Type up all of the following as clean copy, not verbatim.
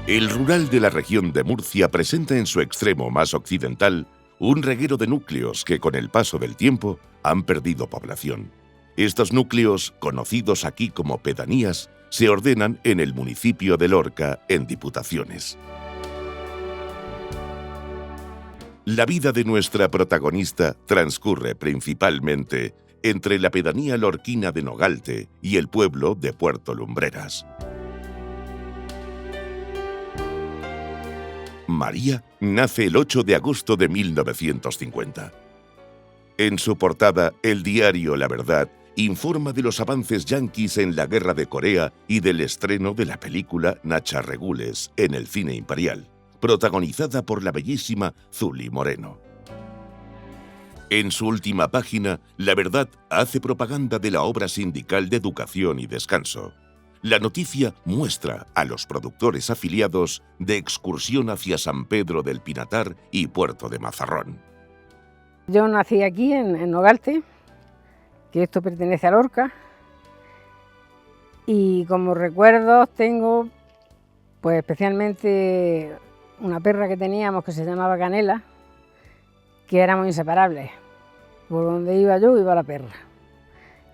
El rural de la región de Murcia presenta en su extremo más occidental un reguero de núcleos que con el paso del tiempo han perdido población. Estos núcleos, conocidos aquí como pedanías, se ordenan en el municipio de Lorca en diputaciones. La vida de nuestra protagonista transcurre principalmente entre la pedanía lorquina de Nogalte y el pueblo de Puerto Lumbreras. María nace el 8 de agosto de 1950. En su portada, el diario La Verdad informa de los avances yanquis en la Guerra de Corea y del estreno de la película Nacharregules en el cine imperial, protagonizada por la bellísima Zuli Moreno. En su última página, La Verdad hace propaganda de la obra sindical de Educación y Descanso. La noticia muestra a los productores afiliados de excursión hacia San Pedro del Pinatar y Puerto de Mazarrón. Yo nací aquí en Nogalte, que esto pertenece a Lorca, y como recuerdos tengo pues especialmente una perra que teníamos que se llamaba Canela, que éramos inseparables. Por donde iba yo iba la perra,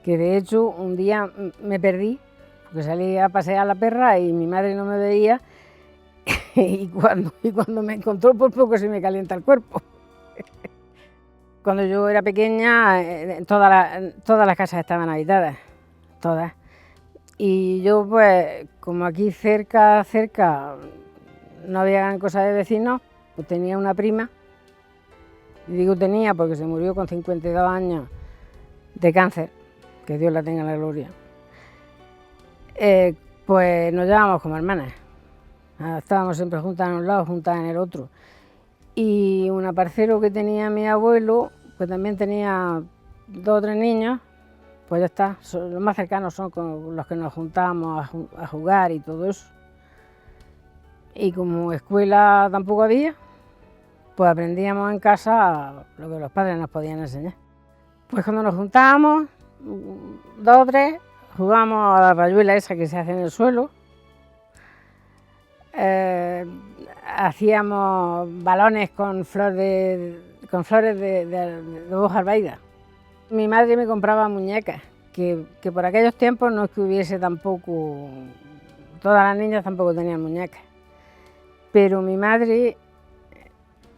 que de hecho un día me perdí, porque salí a pasear a la perra y mi madre no me veía y cuando me encontró por poco se me calienta el cuerpo. Cuando yo era pequeña todas las casas estaban habitadas, todas. Y yo pues como aquí cerca no había gran cosa de vecinos, pues tenía una prima, y digo tenía porque se murió con 52 años de cáncer, que Dios la tenga en la gloria. Pues nos llevábamos como hermanas, estábamos siempre juntas en un lado, juntas en el otro. Y un aparcero que tenía mi abuelo, pues también tenía 2 o 3 niños, pues ya está, los más cercanos son con los que nos juntábamos a jugar y todo eso. Y como escuela tampoco había, pues aprendíamos en casa lo que los padres nos podían enseñar. Pues cuando nos juntábamos, 2 o 3, jugábamos a la rayuela esa que se hace en el suelo, hacíamos balones con flores de hoja albaida. Mi madre me compraba muñecas, que por aquellos tiempos no es que hubiese tampoco, todas las niñas tampoco tenían muñecas, pero mi madre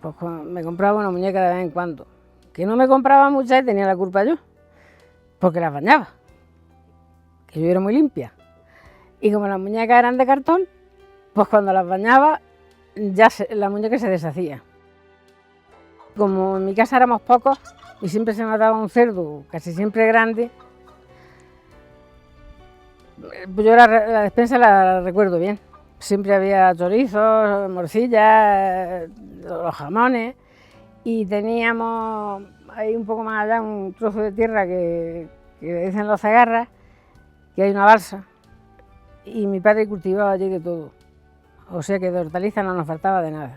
pues, me compraba una muñeca de vez en cuando, que no me compraba muchas y tenía la culpa yo, porque las bañaba, que yo era muy limpia, y como las muñecas eran de cartón, pues cuando las bañaba ya la muñeca se deshacía. Como en mi casa éramos pocos y siempre se mataba un cerdo, casi siempre grande, pues yo la despensa la recuerdo bien. Siempre había chorizos, morcillas, los jamones, y teníamos ahí un poco más allá un trozo de tierra que dicen los Cegarras, que hay una balsa, y mi padre cultivaba allí de todo. O sea que de hortalizas no nos faltaba de nada.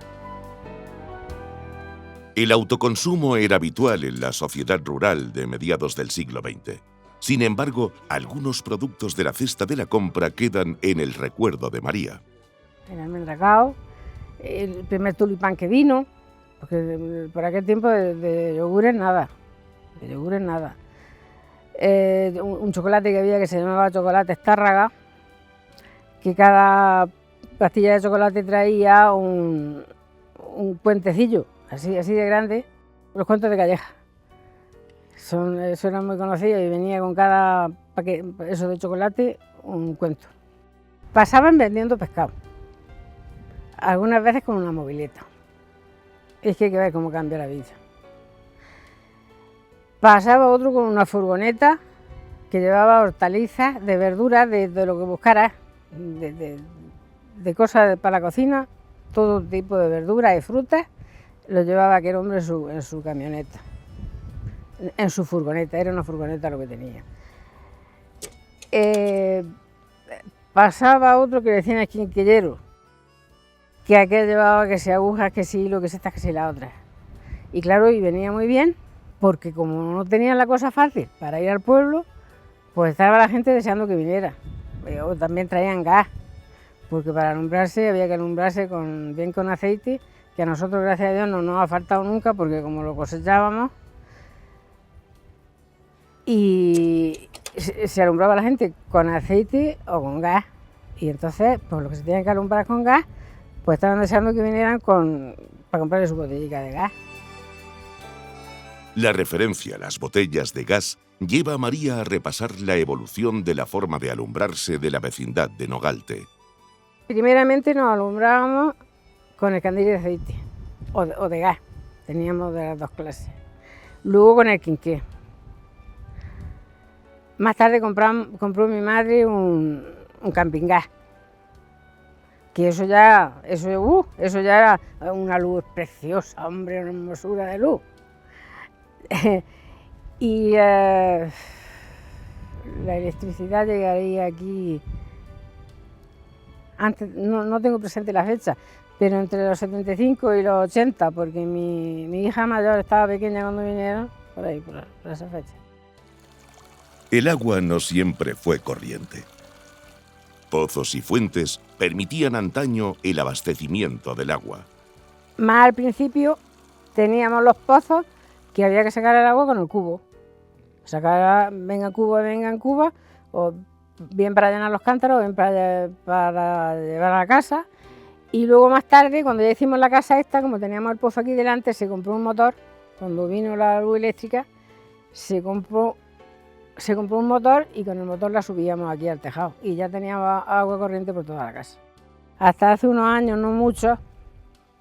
El autoconsumo era habitual en la sociedad rural de mediados del siglo XX. Sin embargo, algunos productos de la cesta de la compra quedan en el recuerdo de María. El almendragao, el primer tulipán que vino, porque por aquel tiempo de yogures nada, un chocolate que había que se llamaba chocolate Estárraga, que cada pastilla de chocolate traía un puentecillo, así de grande, los cuentos de Calleja. Eso era muy conocido y venía con cada paquete eso de chocolate un cuento. Pasaban vendiendo pescado, algunas veces con una mobileta. Es que hay que ver cómo cambia la vida. Pasaba otro con una furgoneta que llevaba hortalizas, de verduras, de lo que buscaras, de cosas para la cocina, todo tipo de verduras y frutas, lo llevaba aquel hombre en su camioneta, en su furgoneta, era una furgoneta lo que tenía. Pasaba otro que decían esquinquillero, que aquel llevaba que si agujas, que si hilo, que si esta, que si la otra. Y claro, y venía muy bien, porque como no tenían la cosa fácil para ir al pueblo, pues estaba la gente deseando que viniera. O también traían gas, porque para alumbrarse había que alumbrarse bien con aceite, que a nosotros, gracias a Dios, no nos ha faltado nunca, porque como lo cosechábamos, y se alumbraba la gente con aceite o con gas, y entonces, pues lo que se tenía que alumbrar con gas, pues estaban deseando que vinieran para comprarle su botellita de gas. La referencia a las botellas de gas lleva a María a repasar la evolución de la forma de alumbrarse de la vecindad de Nogalte. Primeramente nos alumbrábamos con el candil de aceite o de gas, teníamos de las dos clases. Luego con el quinqué. Más tarde compró mi madre un camping gas, que eso ya era una luz preciosa, hombre, una hermosura de luz. Y la electricidad llegaría aquí, antes, no tengo presente la fecha, pero entre los 75 y los 80, porque mi hija mayor estaba pequeña cuando vinieron, por ahí, por esa fecha. El agua no siempre fue corriente. Pozos y fuentes permitían antaño el abastecimiento del agua. Más al principio teníamos los pozos que había que sacar el agua con el cubo. Venga en cuba, o bien para llenar los cántaros, o bien para llevar a la casa. Y luego más tarde, cuando ya hicimos la casa esta, como teníamos el pozo aquí delante, se compró un motor. Cuando vino la luz eléctrica, se compró un motor y con el motor la subíamos aquí al tejado. Y ya teníamos agua corriente por toda la casa. Hasta hace unos años, no muchos,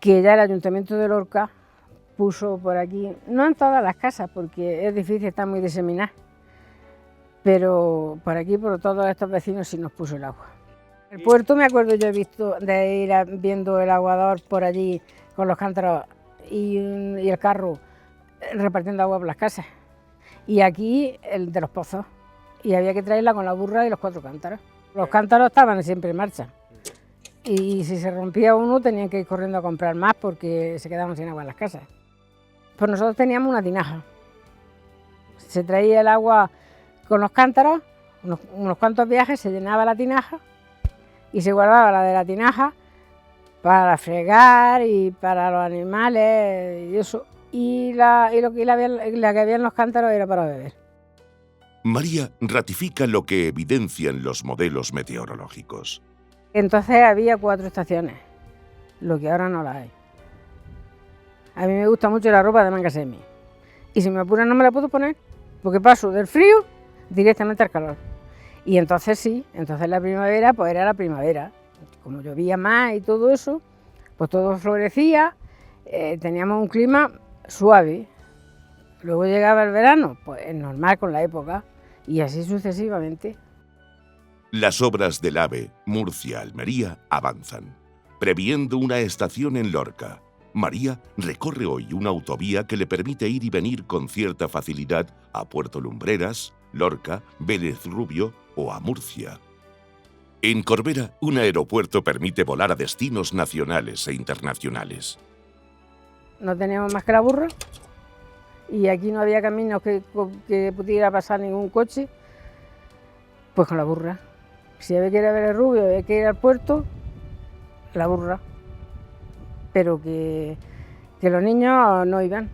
que ya el Ayuntamiento de Lorca puso por aquí, no en todas las casas, porque es difícil, está muy diseminada, pero por aquí, por todos estos vecinos, sí nos puso el agua. El puerto, me acuerdo, yo he visto de ir viendo el aguador por allí con los cántaros y el carro repartiendo agua por las casas. Y aquí el de los pozos, y había que traerla con la burra y los 4 cántaros. Los cántaros estaban siempre en marcha, y si se rompía uno tenían que ir corriendo a comprar más porque se quedaban sin agua en las casas. Pues nosotros teníamos una tinaja, se traía el agua con los cántaros, unos cuantos viajes, se llenaba la tinaja y se guardaba la de la tinaja para fregar y para los animales y eso. Y la que había en los cántaros era para beber. María ratifica lo que evidencian los modelos meteorológicos. Entonces había 4 estaciones, lo que ahora no las hay. A mí me gusta mucho la ropa de manga semi. Y si me apuran no me la puedo poner, porque paso del frío directamente al calor. Y entonces sí, entonces la primavera pues era la primavera. Como llovía más y todo eso, pues todo florecía, teníamos un clima suave. Luego llegaba el verano, pues es normal con la época, y así sucesivamente. Las obras del AVE Murcia-Almería avanzan, previendo una estación en Lorca. María recorre hoy una autovía que le permite ir y venir con cierta facilidad a Puerto Lumbreras, Lorca, Vélez Rubio o a Murcia. En Corbera, un aeropuerto permite volar a destinos nacionales e internacionales. No teníamos más que la burra, y aquí no había caminos que pudiera pasar ningún coche, pues con la burra. Si había que ir a ver el Rubio, había que ir al puerto, la burra. Pero que los niños no iban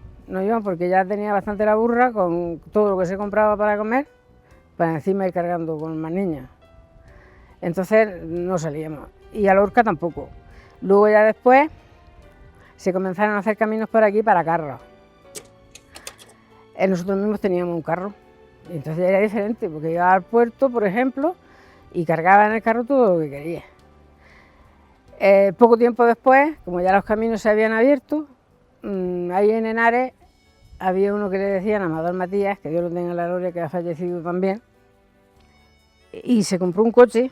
porque ya tenía bastante la burra con todo lo que se compraba para comer, para encima ir cargando con más niñas. Entonces no salíamos, y a Lorca tampoco. Luego ya después se comenzaron a hacer caminos por aquí para carros. Nosotros mismos teníamos un carro, y entonces era diferente, porque iba al puerto, por ejemplo, y cargaba en el carro todo lo que quería. Poco tiempo después, como ya los caminos se habían abierto, ahí en Henares había uno que le decían Amador Matías, que Dios lo tenga en la gloria, que ha fallecido también, y se compró un coche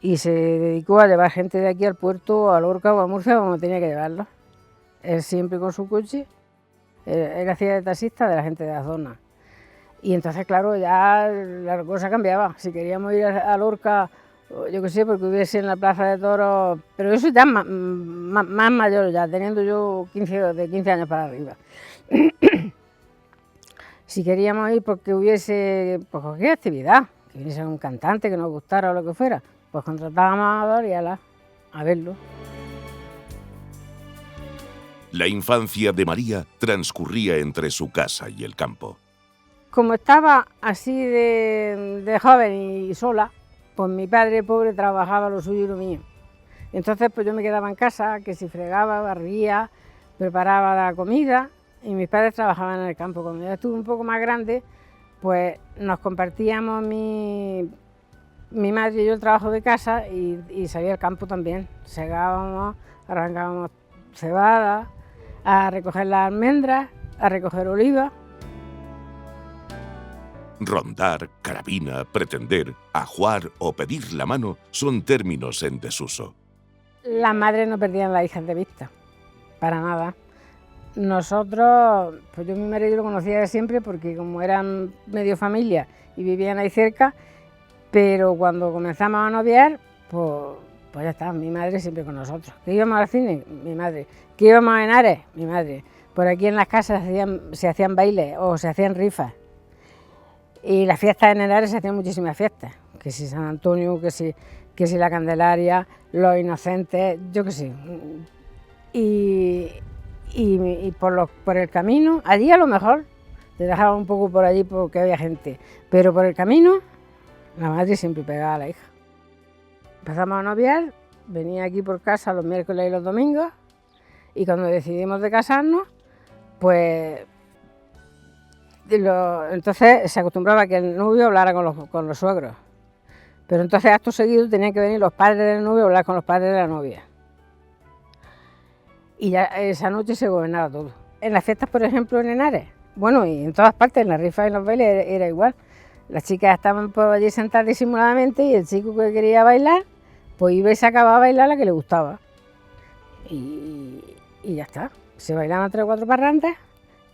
y se dedicó a llevar gente de aquí al puerto, a Lorca o a Murcia, donde tenía que llevarlo. Él siempre con su coche, él hacía de taxista de la gente de la zona. Y entonces, claro, ya la cosa cambiaba. Si queríamos ir a Lorca, yo qué sé, porque hubiese en la plaza de toros, pero eso ya más mayor, ya teniendo yo de 15 años para arriba. Si queríamos ir porque hubiese pues, cualquier actividad, que hubiese un cantante que nos gustara o lo que fuera, pues contratábamos a Amador y ala. a verlo. La infancia de María transcurría entre su casa y el campo. Como estaba así de joven y sola, pues mi padre pobre trabajaba lo suyo y lo mío. Entonces pues yo me quedaba en casa, que si fregaba, barría, preparaba la comida, y mis padres trabajaban en el campo. Cuando ya estuve un poco más grande, pues nos compartíamos mi madre y yo el trabajo de casa y salía al campo también. Segábamos, arrancábamos cebada, a recoger las almendras, a recoger olivas. Rondar, carabina, pretender, ajuar o pedir la mano son términos en desuso. Las madres no perdían a las hijas de vista, para nada. Nosotros, pues yo a mi marido lo conocía de siempre porque como eran medio familia y vivían ahí cerca, pero cuando comenzamos a noviar, pues ya está, mi madre siempre con nosotros. ¿Que íbamos al cine? Mi madre. ¿Que íbamos a Henares? Mi madre. Por aquí en las casas se hacían bailes o se hacían rifas. Y las fiestas en Henares se hacían muchísimas fiestas, que si San Antonio, que si la Candelaria, los Inocentes, yo qué sé. Y por el camino, allí a lo mejor te dejaba un poco por allí porque había gente, pero por el camino la madre siempre pegaba a la hija. Empezamos a noviar, venía aquí por casa los miércoles y los domingos, y cuando decidimos de casarnos, pues entonces se acostumbraba a que el novio hablara con los suegros, pero entonces acto seguido tenían que venir los padres del novio a hablar con los padres de la novia. Y ya esa noche se gobernaba todo. En las fiestas, por ejemplo, en Henares, bueno, y en todas partes, en las rifas y en los bailes era igual. Las chicas estaban por allí sentadas disimuladamente y el chico que quería bailar, pues iba y se acababa a bailar la que le gustaba. Y ya está. Se bailaban 3 o 4 parrandas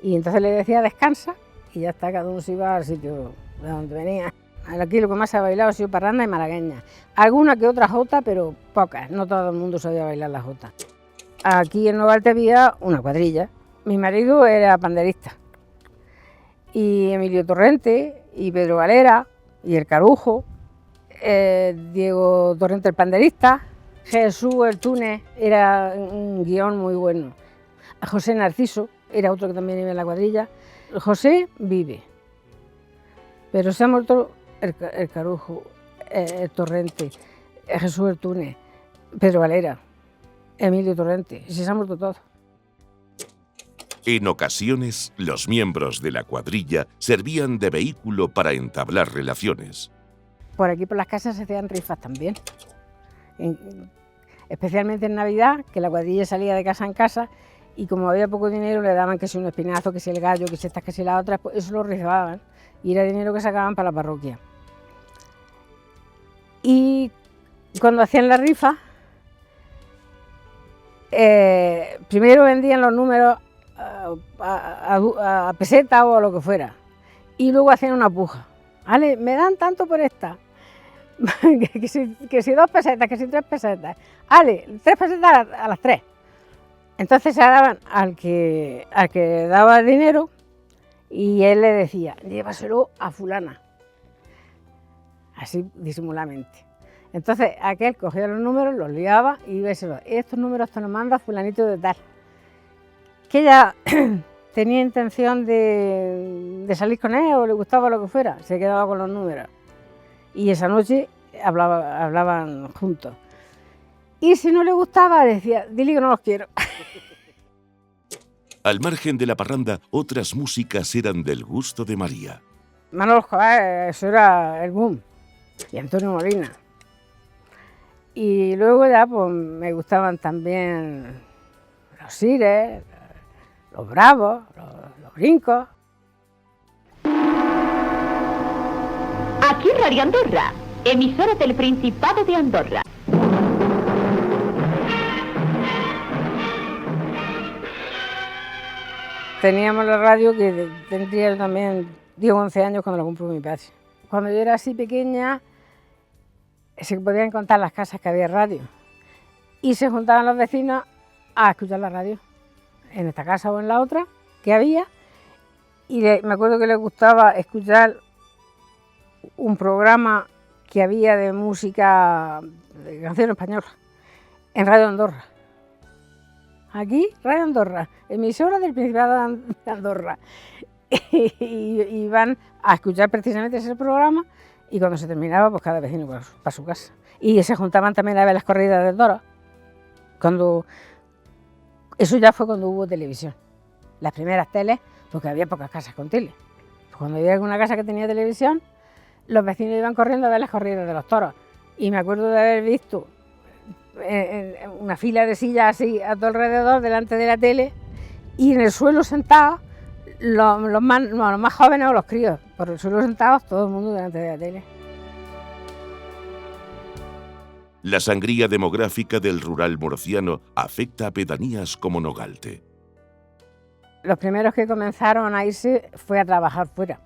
y entonces le decía descansa y ya está, cada uno se iba al sitio de donde venía. Aquí lo que más se ha bailado ha sido parranda y malagueña. Alguna que otra jota, pero pocas, no todo el mundo sabía bailar la jota. Aquí en Novarte había una cuadrilla. Mi marido era panderista. Y Emilio Torrente, y Pedro Valera, y el Carujo, Diego Torrente el panderista, Jesús el Túnez, era un guión muy bueno. José Narciso era otro que también iba en la cuadrilla. José vive, pero se ha muerto el Carujo, el Torrente, Jesús el Túnez, Pedro Valera, Emilio Torrente, se han muerto todos. En ocasiones, los miembros de la cuadrilla servían de vehículo para entablar relaciones. Por aquí por las casas se hacían rifas también, especialmente en Navidad, que la cuadrilla salía de casa en casa y como había poco dinero le daban que si un espinazo, que si el gallo, que si estas, que si las otras, pues eso lo rifaban y era dinero que sacaban para la parroquia. Y cuando hacían la rifa, primero vendían los números a peseta o a lo que fuera, y luego hacían una puja. ¿Vale? Me dan tanto por esta, que si 2 pesetas, que si 3 pesetas, vale, 3 pesetas a las 3. Entonces se daban al que daba el dinero y él le decía, llévaselo a fulana, así disimuladamente. Entonces aquel cogía los números, los liaba y iba a decirlo, estos números te los manda fulanito de tal. Que ella tenía intención de salir con él o le gustaba lo que fuera, se quedaba con los números. Y esa noche hablaban juntos. Y si no le gustaba, decía, dile que no los quiero. Al margen de la parranda, otras músicas eran del gusto de María. Manolo Escobar, eso era el boom, y Antonio Molina. Y luego ya pues me gustaban también los Sires, los Bravos, los Brincos. Aquí Radio Andorra, emisora del Principado de Andorra. Teníamos la radio que tendría también 10 o 11 años cuando la compró mi padre. Cuando yo era así pequeña, se podían contar las casas que había radio. Y se juntaban los vecinos a escuchar la radio, en esta casa o en la otra, que había. Y me acuerdo que les gustaba escuchar un programa que había de música, de canción española. En Radio Andorra. Aquí, Radio Andorra, emisora del Principado de Andorra. Y iban a escuchar precisamente ese programa y cuando se terminaba, pues cada vecino para su casa. Y se juntaban también a ver las corridas de toros. Eso ya fue cuando hubo televisión. Las primeras teles, porque había pocas casas con tele. Pues cuando había alguna casa que tenía televisión, los vecinos iban corriendo a ver las corridas de los toros. Y me acuerdo de haber visto una fila de sillas así a todo alrededor, delante de la tele, y en el suelo sentados, los más jóvenes o los críos, por el suelo sentados, todo el mundo delante de la tele. La sangría demográfica del rural murciano afecta a pedanías como Nogalte. Los primeros que comenzaron a irse fue a trabajar fuera,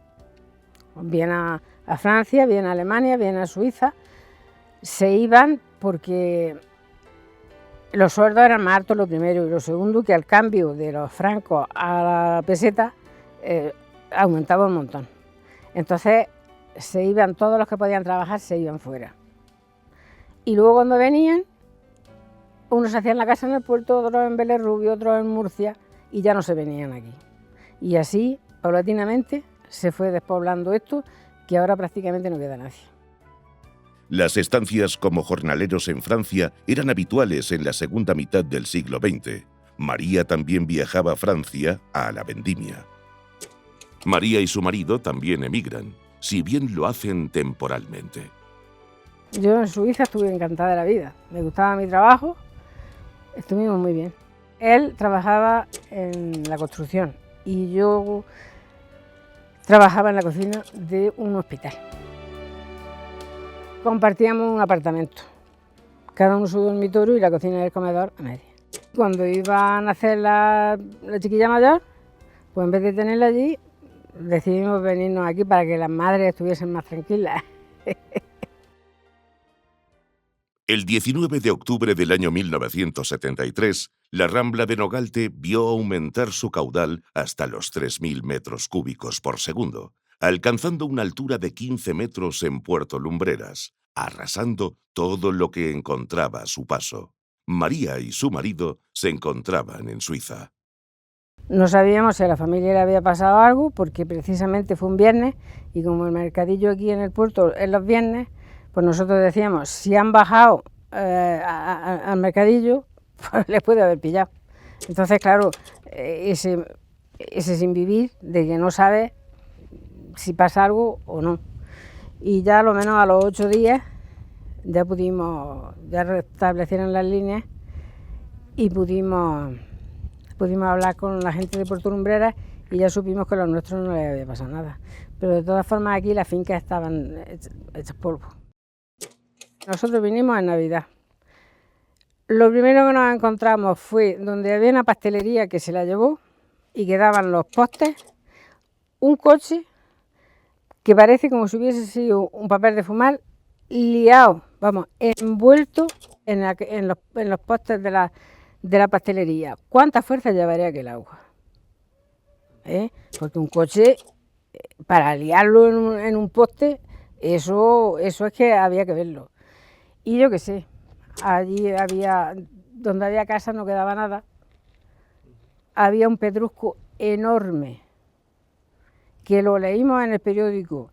bien a Francia, bien a Alemania, bien a Suiza. Se iban porque los sueldos eran más altos, lo primero, y lo segundo, que al cambio de los francos a la peseta aumentaba un montón. Entonces se iban, todos los que podían trabajar se iban fuera. Y luego cuando venían, unos hacían la casa en el puerto, otros en Vélez Rubio, otros en Murcia, y ya no se venían aquí. Y así, paulatinamente, se fue despoblando esto, que ahora prácticamente no queda nadie. Las estancias como jornaleros en Francia eran habituales en la segunda mitad del siglo XX. María también viajaba a Francia a la vendimia. María y su marido también emigran, si bien lo hacen temporalmente. Yo en Suiza estuve encantada de la vida, me gustaba mi trabajo, estuvimos muy bien. Él trabajaba en la construcción y yo trabajaba en la cocina de un hospital. Compartíamos un apartamento, cada uno su dormitorio y la cocina y el comedor a media. Cuando iban a hacer la chiquilla mayor, pues en vez de tenerla allí, decidimos venirnos aquí para que las madres estuviesen más tranquilas. El 19 de octubre del año 1973, la Rambla de Nogalte vio aumentar su caudal hasta los 3.000 metros cúbicos por segundo, alcanzando una altura de 15 metros en Puerto Lumbreras, arrasando todo lo que encontraba a su paso. María y su marido se encontraban en Suiza. No sabíamos si a la familia le había pasado algo, porque precisamente fue un viernes, y como el mercadillo aquí en el puerto es los viernes, pues nosotros decíamos, si han bajado al mercadillo, pues les puede haber pillado. Entonces, claro, ese sin vivir, de que no sabe si pasa algo o no. Y ya a lo menos a los 8 días ya restablecieron las líneas y pudimos hablar con la gente de Puerto Lumbreras y ya supimos que a los nuestros no les había pasado nada. Pero de todas formas aquí las fincas estaban hechas polvo. Nosotros vinimos en Navidad. Lo primero que nos encontramos fue donde había una pastelería que se la llevó y quedaban los postes, un coche que parece como si hubiese sido un papel de fumar, liado, vamos, envuelto en los postes de la pastelería. ¿Cuánta fuerza llevaría aquel agua? Porque un coche, para liarlo en un poste, eso es que había que verlo. Y yo qué sé, allí donde había casa no quedaba nada, había un pedrusco enorme, que lo leímos en el periódico,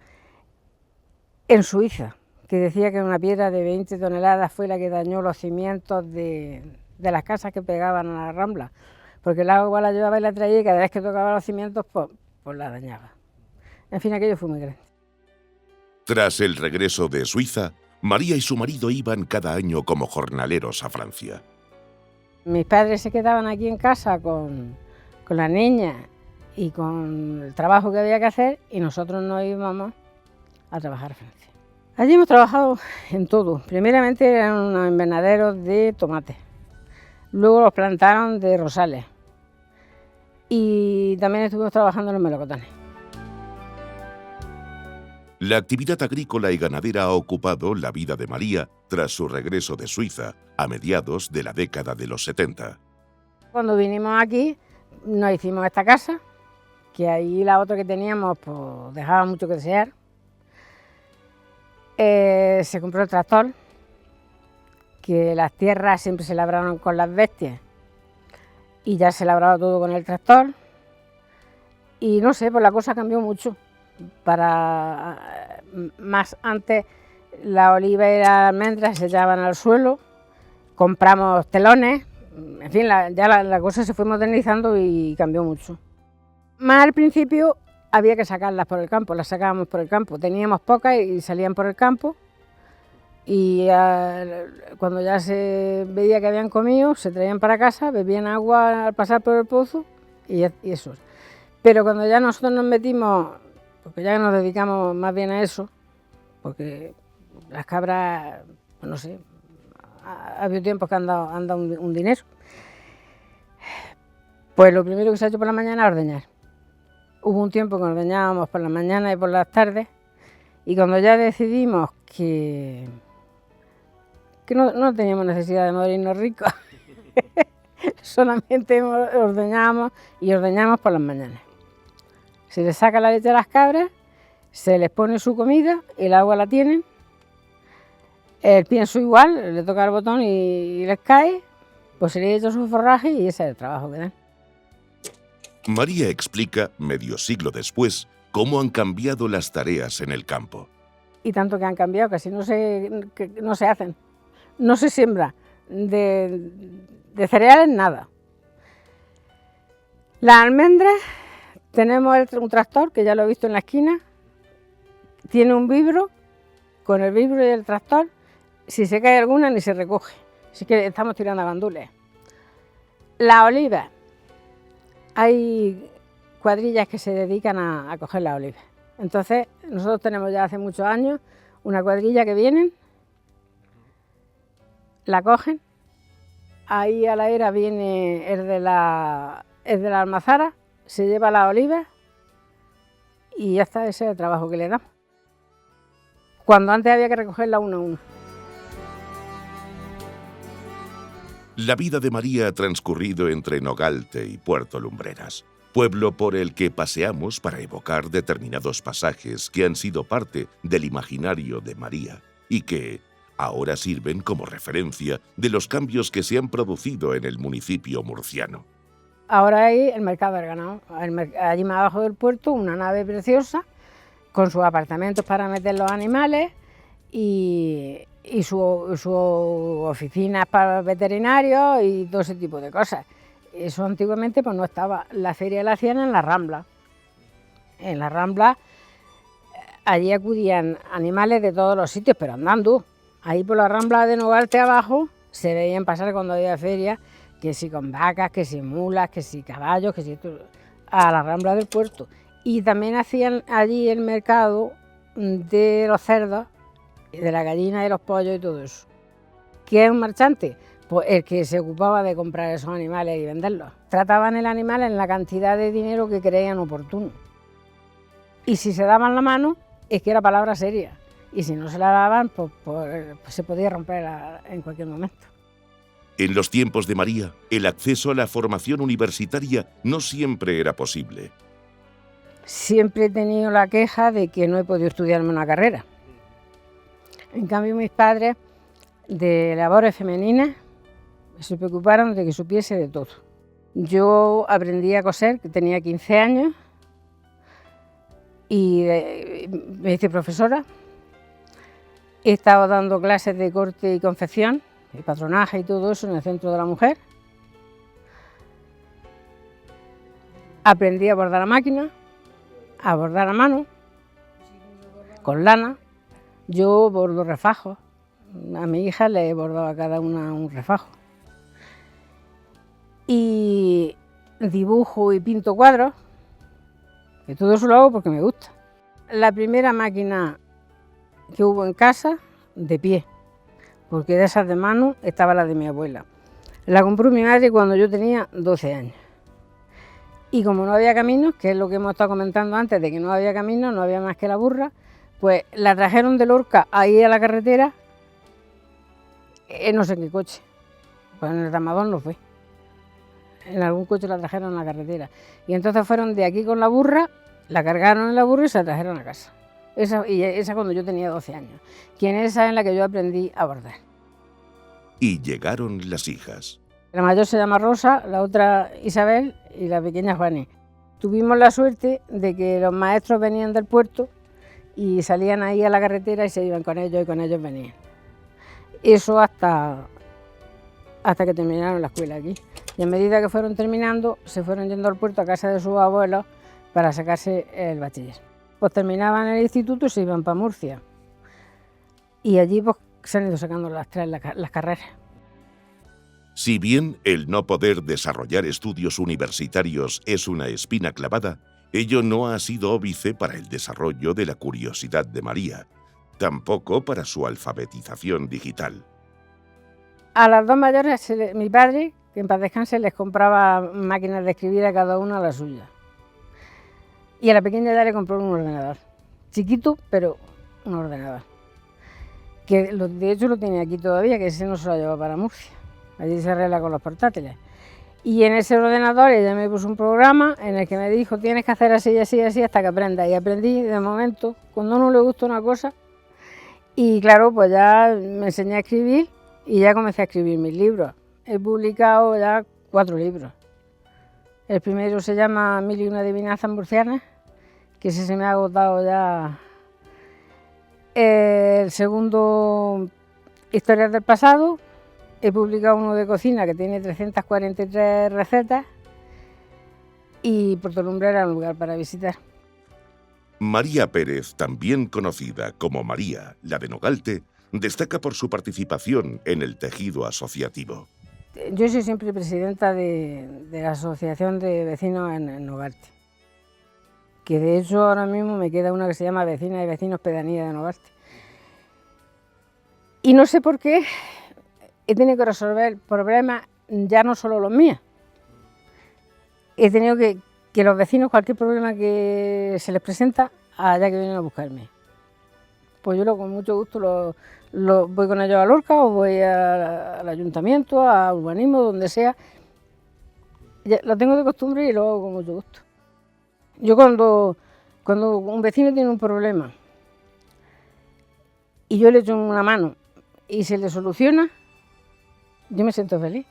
en Suiza, que decía que una piedra de 20 toneladas fue la que dañó los cimientos de las casas que pegaban a la Rambla, porque el agua la llevaba y la traía y cada vez que tocaba los cimientos, pues la dañaba. En fin, aquello fue muy grande. Tras el regreso de Suiza, María y su marido iban cada año como jornaleros a Francia. Mis padres se quedaban aquí en casa con la niña y con el trabajo que había que hacer y nosotros nos íbamos a trabajar a Francia. Allí hemos trabajado en todo. Primeramente eran unos invernaderos de tomates, luego los plantaron de rosales y también estuvimos trabajando en los melocotones. La actividad agrícola y ganadera ha ocupado la vida de María tras su regreso de Suiza a mediados de la década de los 70. Cuando vinimos aquí nos hicimos esta casa, que ahí la otra que teníamos pues dejaba mucho que desear. Se compró el tractor, que las tierras siempre se labraron con las bestias y ya se labraba todo con el tractor. Y no sé, pues la cosa cambió mucho. Más antes la oliva y las almendras se echaban al suelo, compramos telones, en fin, ya la cosa se fue modernizando y cambió mucho. Más al principio había que sacarlas por el campo, las sacábamos por el campo, teníamos pocas y salían por el campo y cuando ya se veía que habían comido, se traían para casa, bebían agua al pasar por el pozo y eso. Pero cuando ya nosotros nos metimos, porque ya nos dedicamos más bien a eso, porque las cabras, pues no sé, ha habido tiempos que han dado un dinero, pues lo primero que se ha hecho por la mañana es ordeñar. Hubo un tiempo que ordeñábamos por la mañana y por las tardes, y cuando ya decidimos que no teníamos necesidad de morirnos ricos, solamente ordeñábamos y ordeñamos por las mañanas. Se les saca la leche a las cabras, se les pone su comida, el agua la tienen, el pienso igual, le toca el botón y les cae, pues se les echa su forraje y ese es el trabajo que dan. María explica, medio siglo después, cómo han cambiado las tareas en el campo. Y tanto que han cambiado, casi no se hacen, no se siembra, de cereales nada. Las almendras, tenemos un tractor, que ya lo he visto en la esquina, tiene un vibro, con el vibro y el tractor, si se cae alguna ni se recoge, así que estamos tirando a gandules. Las olivas, hay cuadrillas que se dedican a coger las olivas. Entonces, nosotros tenemos ya hace muchos años una cuadrilla que vienen, la cogen, ahí a la era viene el de la almazara, se lleva la oliva y ya está, ese es el trabajo que le damos. Cuando antes había que recogerla uno a uno. La vida de María ha transcurrido entre Nogalte y Puerto Lumbreras, pueblo por el que paseamos para evocar determinados pasajes que han sido parte del imaginario de María y que ahora sirven como referencia de los cambios que se han producido en el municipio murciano. Ahora hay el mercado del ganado, allí más abajo del puerto, una nave preciosa, con sus apartamentos para meter los animales y sus oficinas para veterinarios y todo ese tipo de cosas. Eso antiguamente pues no estaba. La feria la hacían en la Rambla. En la Rambla, allí acudían animales de todos los sitios, pero andando. Ahí por la Rambla de Nogalte abajo se veían pasar cuando había feria, que si con vacas, que si mulas, que si caballos, que si a la Rambla del puerto. Y también hacían allí el mercado de los cerdos, de la gallina y los pollos y todo eso. ¿Qué es un marchante? Pues el que se ocupaba de comprar esos animales y venderlos. Trataban el animal en la cantidad de dinero que creían oportuno. Y si se daban la mano, es que era palabra seria. Y si no se la daban, pues se podía romper en cualquier momento. En los tiempos de María, el acceso a la formación universitaria no siempre era posible. Siempre he tenido la queja de que no he podido estudiarme una carrera. En cambio, mis padres, de labores femeninas, se preocuparon de que supiese de todo. Yo aprendí a coser, que tenía 15 años, y me hice profesora. He estado dando clases de corte y confección, y patronaje y todo eso en el Centro de la Mujer. Aprendí a bordar a máquina, a bordar a mano, con lana. Yo bordo refajos. A mi hija le he bordado a cada una un refajo. Y dibujo y pinto cuadros, que todo eso lo hago porque me gusta. La primera máquina que hubo en casa, de pie, porque de esas de mano estaba la de mi abuela. La compró mi madre cuando yo tenía 12 años. Y como no había caminos, que es lo que hemos estado comentando antes, de que no había caminos, no había más que la burra, pues la trajeron de Lorca ahí a la carretera, no sé en qué coche, pues en el Ramadón no fue. En algún coche la trajeron a la carretera. Y entonces fueron de aquí con la burra, la cargaron en la burra y se la trajeron a casa. Esa cuando yo tenía 12 años. Que en esa en la que yo aprendí a bordar. y llegaron las hijas. La mayor se llama Rosa, la otra Isabel y la pequeña Juani. Tuvimos la suerte de que los maestros venían del puerto y salían ahí a la carretera y se iban con ellos y con ellos venían. Eso hasta que terminaron la escuela aquí. Y a medida que fueron terminando, se fueron yendo al puerto a casa de sus abuelos para sacarse el bachiller. Pues terminaban el instituto y se iban para Murcia. Y allí pues, se han ido sacando las carreras. Si bien el no poder desarrollar estudios universitarios es una espina clavada, ello no ha sido óbice para el desarrollo de la curiosidad de María, tampoco para su alfabetización digital. A las dos mayores, mi padre, que en paz descanse, les compraba máquinas de escribir a cada una la suya. Y a la pequeña ya le compró un ordenador, chiquito, pero un ordenador. Que de hecho lo tiene aquí todavía, que ese no se lo lleva para Murcia. Allí se arregla con los portátiles. Y en ese ordenador ella me puso un programa en el que me dijo tienes que hacer así, así, así hasta que aprendas. Y aprendí de momento, cuando a uno le gusta una cosa. Y claro, pues ya me enseñé a escribir y ya comencé a escribir mis libros. He publicado ya 4 libros. El primero se llama 1001 adivinanzas murcianas, que ese se me ha agotado ya. El segundo, Historias del pasado. He publicado uno de cocina que tiene 343 recetas y Puerto Lumbrera, un lugar para visitar. María Pérez, también conocida como María, la de Nogalte, destaca por su participación en el tejido asociativo. Yo soy siempre presidenta de la Asociación de Vecinos en Nogalte, que de hecho ahora mismo me queda una que se llama Vecinas y Vecinos Pedanía de Nogalte. Y no sé por qué he tenido que resolver problemas, ya no solo los míos. He tenido que los vecinos, cualquier problema que se les presenta, allá que vienen a buscarme. Pues yo con mucho gusto voy con ellos a Lorca o voy al ayuntamiento, a urbanismo, donde sea. Ya, lo tengo de costumbre y lo hago con mucho gusto. Yo cuando un vecino tiene un problema y yo le echo una mano y se le soluciona, yo me siento feliz.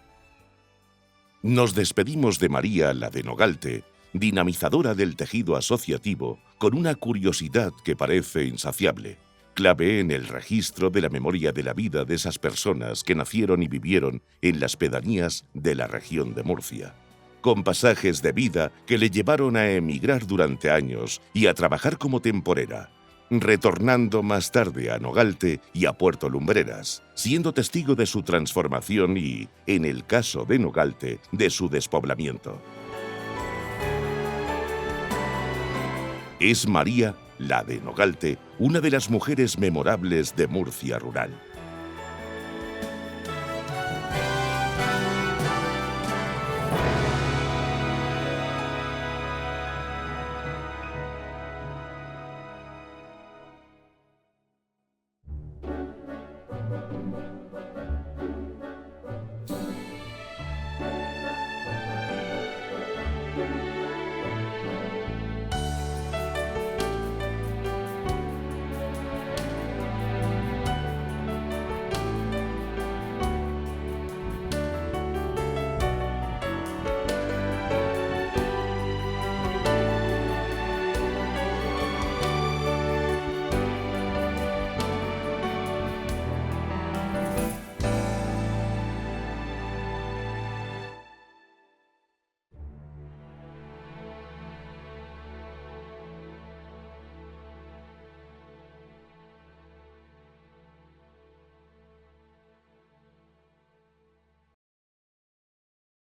Nos despedimos de María, la de Nogalte, dinamizadora del tejido asociativo, con una curiosidad que parece insaciable, clave en el registro de la memoria de la vida de esas personas que nacieron y vivieron en las pedanías de la región de Murcia, con pasajes de vida que le llevaron a emigrar durante años y a trabajar como temporera, retornando más tarde a Nogalte y a Puerto Lumbreras, siendo testigo de su transformación y, en el caso de Nogalte, de su despoblamiento. Es María, la de Nogalte, una de las mujeres memorables de Murcia rural.